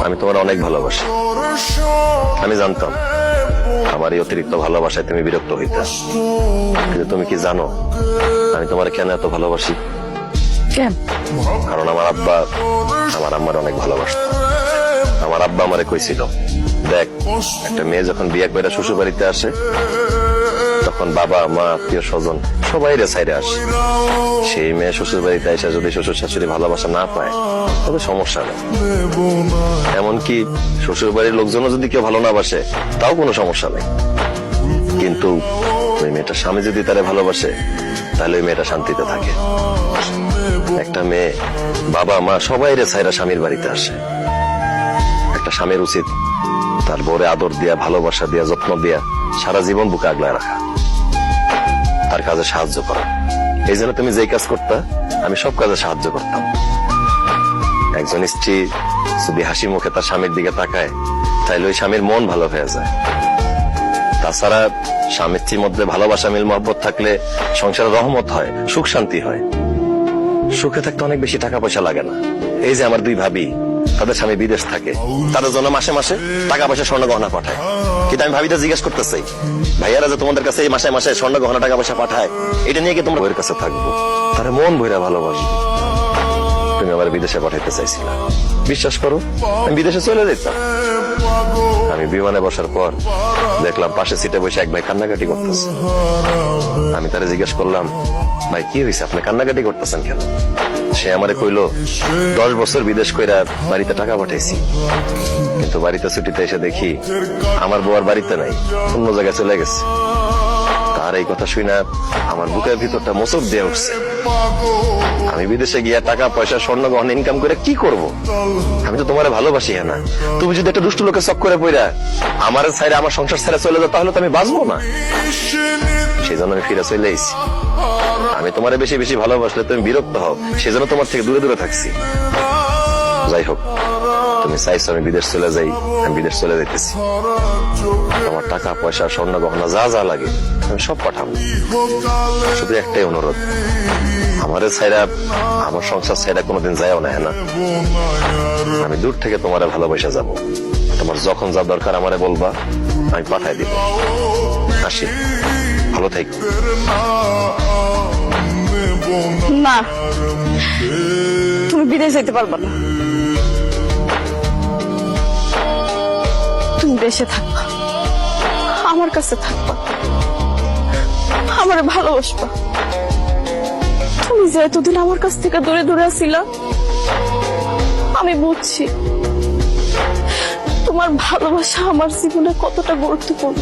আমি তোমার অনেক ভালোবাসি। আমি জানতাম আমার এই অতিরিক্ত ভালোবাসায় তুমি বিরক্ত হইতে, কিন্তু তুমি কি জানো আমি তোমার কেন এত ভালোবাসি? কেন? কারণ আমার আব্বা আমার আম্মার অনেক ভালোবাসত। আমার আব্বা আমারে কইছিল, দেখ একটা মেয়ে যখন বিয়ে করে শ্বশুর বাড়িতে আসে তখন বাবা মা আত্মীয় স্বজন সবাই সাইডে আসে। সেই মেয়ে শ্বশুর বাড়িতে এসে যদি শ্বশুর শাশুড়ি ভালোবাসা না পায় তবে সমস্যা নেই, এমনকি শ্বশুর বাড়ির লোকজনও যদি কেউ ভালো না বাসে তাও কোনো সমস্যা নেই। কিন্তু ওই মেয়েটার স্বামী যদি তারে ভালোবাসে তাহলে ওই মেয়েটা শান্তিতে থাকে। একটা মেয়ে বাবা মা সবাই সাইরা স্বামীর বাড়িতে আসে। একটা স্বামীর উচিত তার বউরে আদর দিয়া, ভালোবাসা দিয়া, যত্ন দিয়া সারা জীবন বুকে আগলায় রাখা, তার কাজে সাহায্য করা। এই জন্য তুমি যেই কাজ করতা আমি সব কাজে সাহায্য করতাম। একজন স্ত্রী যদি হাসি মুখে তার স্বামীর দিকে তাকায় তাইলে ওই স্বামীর মন ভালো হয়ে যায়। তাছাড়া স্বামী স্ত্রীর মধ্যে ভালোবাসা, মিল মহব্বত থাকলে সংসারে রহমত হয়, সুখ শান্তি হয়। সুখে থাকতে অনেক বেশি টাকা পয়সা লাগে না। এই যে আমার দুই ভাবি, তাদের স্বামী বিদেশ থাকে, তাদের জন্য মাসে মাসে টাকা পয়সা স্বর্ণ গহনা পাঠায়। কিন্তু আমি ভাবিটা জিজ্ঞেস করতেছি, ভাইয়ারা যে তোমাদের কাছে এই মাসে মাসে স্বর্ণ গহনা টাকা পয়সা পাঠায়, এটা নিয়ে কি তোমরা বইয়ের কাছে থাকবো? তারা মন ভইরা ভালোবাসবে। তুমি আমার বিদেশে পাঠাইতে চাইছিলা, বিশ্বাস করো আমি বিদেশে চলে যেতাম। আমি বিমানে বসার পর দেখলাম পাশে সিটে বসে এক ভাই কান্নাকাটি করতেছে। আমি তারে জিজ্ঞেস করলাম, ভাই কি হয়েছে, আপনি কান্নাকাটি করতেছেন কেন? সে আমারে কইলো, 10 বছর বিদেশ কইরা বাড়িতে টাকা পাঠাইছি, কিন্তু বাড়িতে ছুটিতে এসে দেখি আমার বউ আর বাড়িতে নাই, অন্য জায়গায় চলে গেছে। তার এই কথা শুনে আমার বুকের ভিতরটা মোচড় দিয়ে উঠছে। আমি বিদেশে গিয়া টাকা পয়সা স্বর্ণ গহনা ইনকাম করে কি করব? আমি তো তোমারে ভালোবাসি। হ্যাঁ না, তুমি যদি একটা দুষ্টু লোকের চক্করে পড়া আমার ছাইরে, আমার সংসার ছেড়ে চলে যাও, তাহলে তো আমি বাঁচবো না। সেই জন্য আমি ফিরে চলে এসেছি। আমি তোমারে বেশি বেশি ভালোবাসলে তুমি বিরক্ত হও, সেজন্য তোমার থেকে দূরে দূরে থাকছি। যাই হোক, তুমি চাইছো আমি বিদেশ চলে যাই, আমি বিদেশ চলে যাইতেছি। তোমার টাকা পয়সা স্বর্ণ গহনা যা যা লাগে আমি সব পাঠাবো। শুধু একটাই অনুরোধ, আমারে ছাইরা, আমার সংসার ছাইরা কোনোদিন যায়ও না। হ্যাঁ না, আমি দূর থেকে তোমারে ভালোবাসা যাব। তোমার যখন যা দরকার আমারে বলবা, আমি পাঠাই দিব। আসি, ভালো থাকো। না, তুমি বিদেশ যেতে পারবা না। তুমি দেশে থাকবা, আমার কাছে থাকবা, আমারে ভালোবাসবা। তুমি যে এতদিন আমার কাছ থেকে দূরে দূরে আছিলা, আমি বুঝছি তোমার ভালোবাসা আমার জীবনে কতটা গুরুত্বপূর্ণ।